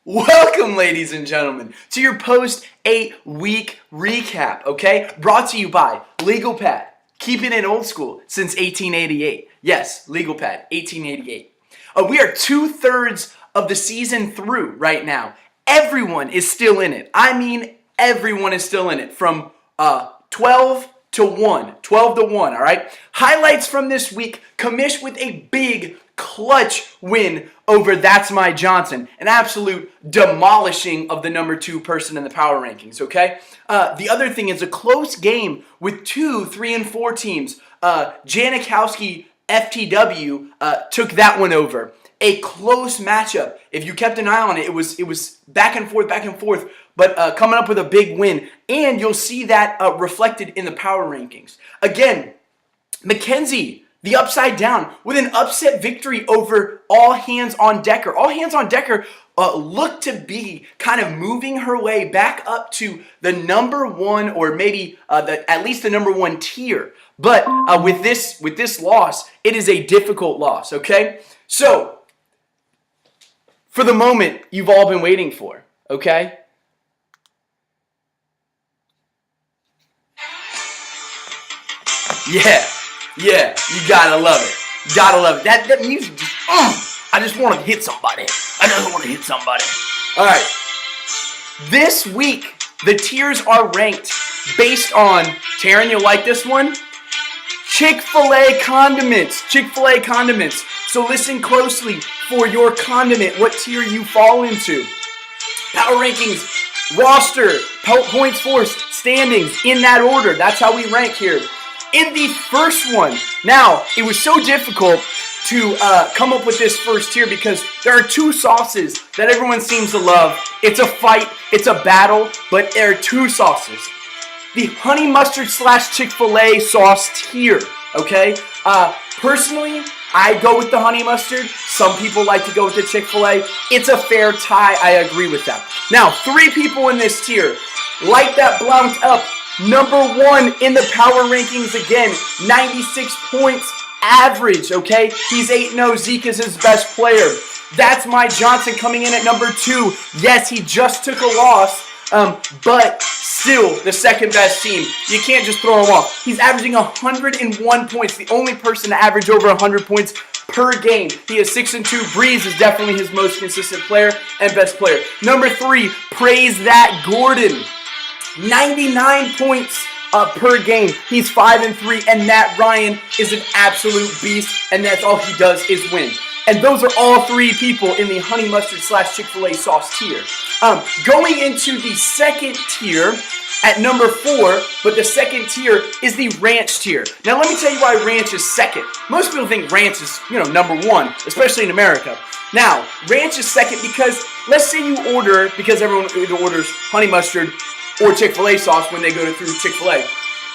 Welcome, ladies and gentlemen, to your post-8-week recap, okay? Brought to you by Legal Pad, keeping it old school since 1888. Yes, Legal Pad, 1888. We are 2/3 of the season through right now. Everyone is still in it. I mean, everyone is still in it from 12 to 1, all right? Highlights from this week, Commish with a big clutch win over That's My Johnson. An absolute demolishing of the number 2 person in the power rankings, okay? The other thing is a close game with 2, 3, and 4 teams. Janikowski FTW took that one over. A close matchup. If you kept an eye on it, it was back and forth, but coming up with a big win. And you'll see that reflected in the power rankings. Again, Mackenzie, the upside down, with an upset victory over All Hands on Decker. All Hands on Decker looked to be kind of moving her way back up to the number 1, or maybe at least the number 1 tier. But with this loss, it is a difficult loss, okay? So, for the moment you've all been waiting for, okay? Yeah, you gotta love it. That music just, I just want to hit somebody. All right. This week, the tiers are ranked based on, Taryn, you'll like this one, Chick-fil-A condiments. So listen closely for your condiment, what tier you fall into. Power rankings, roster, points forced, standings, in that order. That's how we rank here. In the first one, now, it was so difficult to come up with this first tier because there are 2 sauces that everyone seems to love. It's a fight, it's a battle, but there are 2 sauces. The honey mustard / Chick-fil-A sauce tier, okay? Personally, I go with the honey mustard. Some people like to go with the Chick-fil-A. It's a fair tie. I agree with that. Now, 3 people in this tier. Light that blount up. Number 1 in the power rankings again. 96 points average, okay? He's 8-0. Zeke is his best player. That's My Johnson coming in at number 2. Yes, he just took a loss, but still the second best team. You can't just throw him off. He's averaging 101 points, the only person to average over 100 points per game. He is 6-2. Breeze is definitely his most consistent player and best player. Number 3, Praise That Gordon. 99 points per game. He's 5-3, and Matt Ryan is an absolute beast, and that's all he does is win. And those are all 3 people in the honey mustard / Chick-fil-A sauce tier. Going into the second tier at number 4, but the second tier is the ranch tier. Now let me tell you why ranch is second. Most people think ranch is, number 1, especially in America. Now, ranch is second because let's say you order, because everyone orders honey mustard or Chick-fil-A sauce when they go through Chick-fil-A.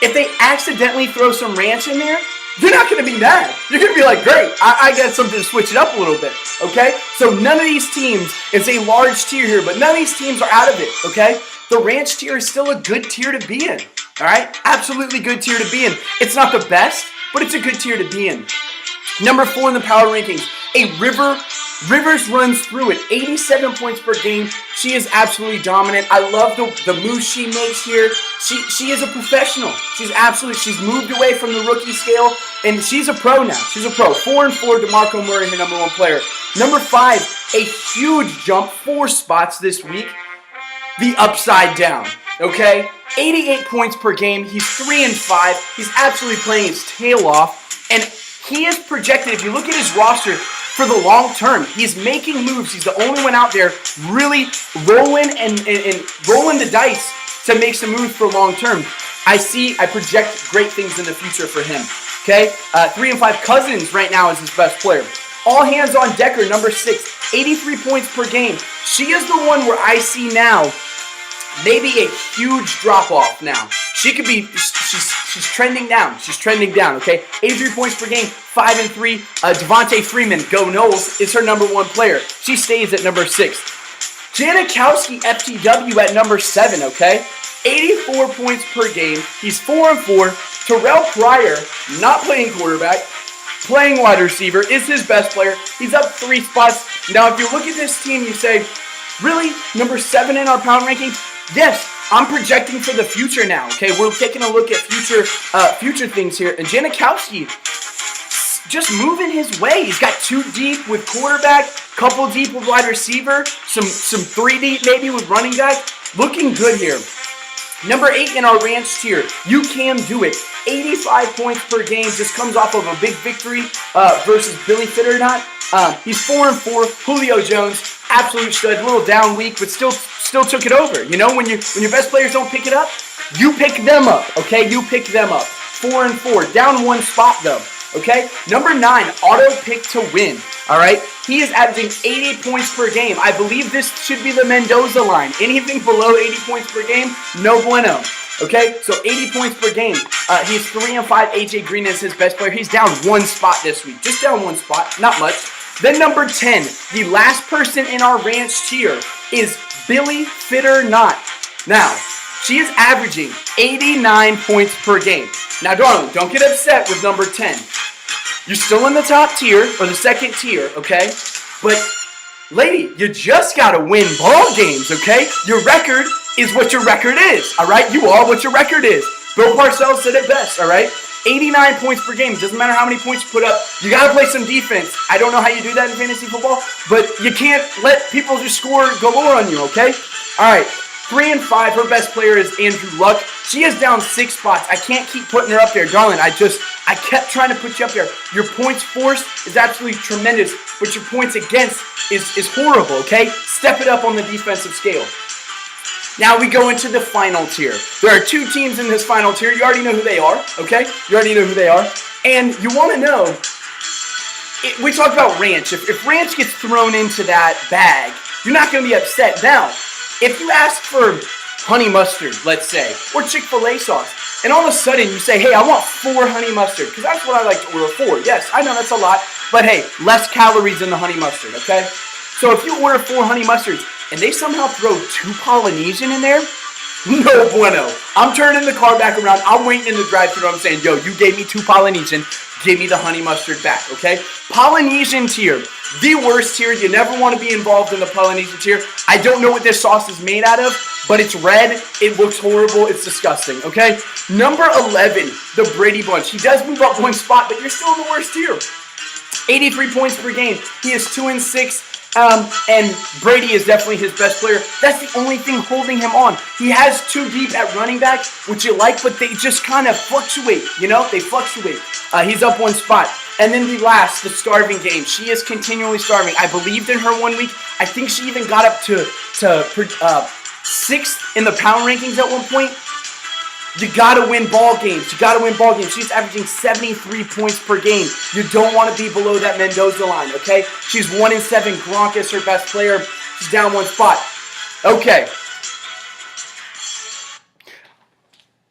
If they accidentally throw some ranch in there, you're not going to be mad. You're going to be like, great, I got something to switch it up a little bit, okay? So none of these teams, it's a large tier here, but none of these teams are out of it, okay? The ranch tier is still a good tier to be in, all right? Absolutely good tier to be in. It's not the best, but it's a good tier to be in. Number 4 in the power rankings, Rivers runs through it. 87 points per game. She is absolutely dominant. I love the moves she makes here. She is a professional. She's moved away from the rookie scale, and she's a pro now. She's a pro. 4-4, DeMarco Murray, her number 1 player. Number 5, a huge jump, 4 spots this week. The upside down. Okay? 88 points per game. He's 3-5. He's absolutely playing his tail off, and he is projected, if you look at his roster, for the long term. He's making moves. He's the only one out there really rolling and rolling the dice to make some moves for long term. I project great things in the future for him. Okay? 3-5. Cousins right now is his best player. All Hands on Decker, number 6. 83 points per game. She is the one where I see now maybe a huge drop-off now. She could be, she's trending down. She's trending down, okay? 83 points per game, 5-3. Devontae Freeman, go Knowles, is her number 1 player. She stays at number 6. Janikowski FTW at number 7, okay? 84 points per game. He's 4-4. Terrell Pryor, not playing quarterback, playing wide receiver, is his best player. He's up 3 spots. Now, if you look at this team, you say, Really? Number 7 in our power rankings? Yes, I'm projecting for the future now. Okay, we're taking a look at future things here. And Janikowski just moving his way. He's got 2 deep with quarterback, couple deep with wide receiver, some 3 deep maybe with running back. Looking good here. Number 8 in our ranch tier, You Can Do It. 85 points per game, just comes off of a big victory versus Billy Fit or Not. He's 4-4. Julio Jones, absolute stud. A little down week, but still took it over. You know, when your best players don't pick it up, you pick them up. Okay, you pick them up. 4-4, down 1 spot though. Okay, number 9, Auto Pick to Win. All right, he is averaging 80 points per game. I believe this should be the Mendoza line. Anything below 80 points per game, no bueno. Okay, so 80 points per game. He's 3-5. AJ Green is his best player. He's down 1 spot this week. Just down 1 spot, not much. Then number 10, the last person in our ranch tier is Billy Fit or Not. Now, she is averaging 89 points per game. Now, darling, don't get upset with number 10. You're still in the top tier, or the second tier, okay? But, lady, you just got to win ball games, okay? Your record is what your record is, all right? You are what your record is. Bill Parcells said it best, all right? 89 points per game. It doesn't matter how many points you put up. You got to play some defense. I don't know how you do that in fantasy football, but you can't let people just score galore on you, okay? All right. 3-5. Her best player is Andrew Luck. She is down 6 spots. I can't keep putting her up there, darling. I kept trying to put you up there. Your points forced is absolutely tremendous, but your points against is horrible, okay? Step it up on the defensive scale. Now we go into the final tier. There are 2 teams in this final tier. You already know who they are, okay? You already know who they are. And you want to know, we talked about ranch. If ranch gets thrown into that bag, you're not going to be upset. Now, if you ask for honey mustard, let's say, or Chick-fil-A sauce, and all of a sudden you say, hey, I want 4 honey mustard, because that's what I like to order 4. Yes, I know that's a lot, but hey, less calories in the honey mustard, okay? So if you order 4 honey mustards, and they somehow throw 2 Polynesian in there, no bueno. I'm turning the car back around. I'm waiting in the drive-thru. I'm saying, yo, you gave me 2 Polynesian. Give me the honey mustard back, okay? Polynesian tier, the worst tier. You never want to be involved in the Polynesian tier. I don't know what this sauce is made out of, but it's red. It looks horrible. It's disgusting, okay? Number 11, the Brady Bunch. He does move up 1 spot, but you're still in the worst tier. 83 points per game. He is 2-6. And Brady is definitely his best player. That's the only thing holding him on. He has 2 deep at running back, which you like, but they just kind of fluctuate. You know, they fluctuate. He's up 1 spot. And then the starving game. She is continually starving. I believed in her 1 week. I think she even got up to 6th in the power rankings at one point. You gotta win ball games. You gotta win ball games. She's averaging 73 points per game. You don't want to be below that Mendoza line, okay? She's 1-7. Gronk is her best player. She's down 1 spot. Okay.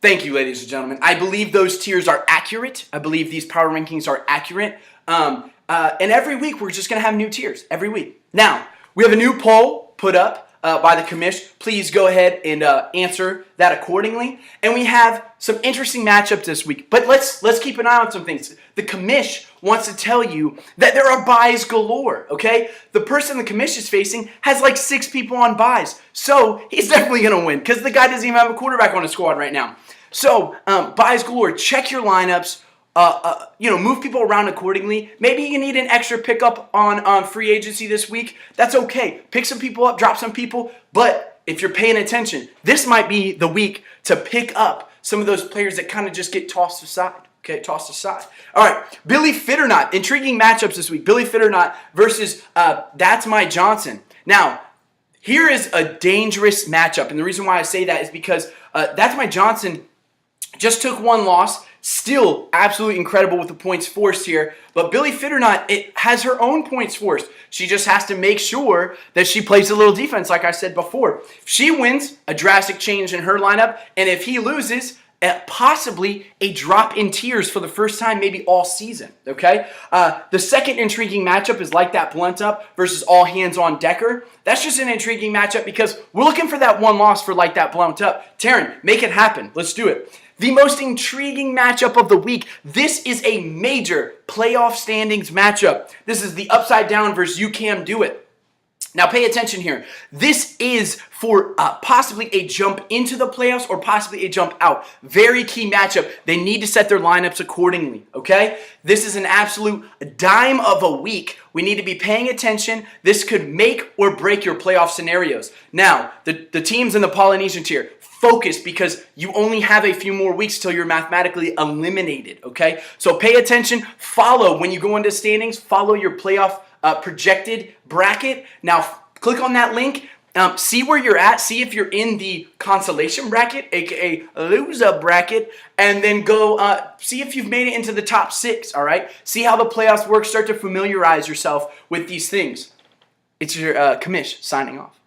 Thank you, ladies and gentlemen. I believe those tiers are accurate. I believe these power rankings are accurate. And every week, we're just gonna have new tiers. Every week. Now, we have a new poll put up by the commish. Please go ahead and answer that accordingly. And we have some interesting matchups this week. But let's keep an eye on some things. The commish wants to tell you that there are buys galore, okay? The person the commish is facing has like 6 people on buys. So he's definitely going to win because the guy doesn't even have a quarterback on his squad right now. So buys galore. Check your lineups. Move people around accordingly. Maybe you need an extra pickup on free agency this week. That's okay. Pick some people up, drop some people. But if you're paying attention, this might be the week to pick up some of those players that kind of just get tossed aside. Okay, tossed aside. All right, Billy Fit or Not. Intriguing matchups this week. Billy Fit or Not versus That's My Johnson. Now, here is a dangerous matchup. And the reason why I say that is because That's My Johnson just took 1 loss. Still absolutely incredible with the points forced here. But Billy Fit or Not, it has her own points forced. She just has to make sure that she plays a little defense like I said before. If she wins, a drastic change in her lineup. And if he loses, possibly a drop in tiers for the first time maybe all season, okay? The second intriguing matchup is Like That Blunt Up versus All Hands on Decker. That's just an intriguing matchup because we're looking for that 1 loss for Like That Blunt Up. Taryn, make it happen. Let's do it. The most intriguing matchup of the week. This is a major playoff standings matchup. This is the Upside Down versus You Can Do It. Now pay attention here. This is for possibly a jump into the playoffs or possibly a jump out. Very key matchup. They need to set their lineups accordingly, okay? This is an absolute dime of a week. We need to be paying attention. This could make or break your playoff scenarios. Now, the teams in the Polynesian tier, focus because you only have a few more weeks till you're mathematically eliminated, okay? So pay attention. Follow, when you go into standings, follow your playoff projected bracket. Now, click on that link. See where you're at. See if you're in the consolation bracket, aka loser bracket, and then go see if you've made it into the top 6. All right. See how the playoffs work. Start to familiarize yourself with these things. It's your Kamish signing off.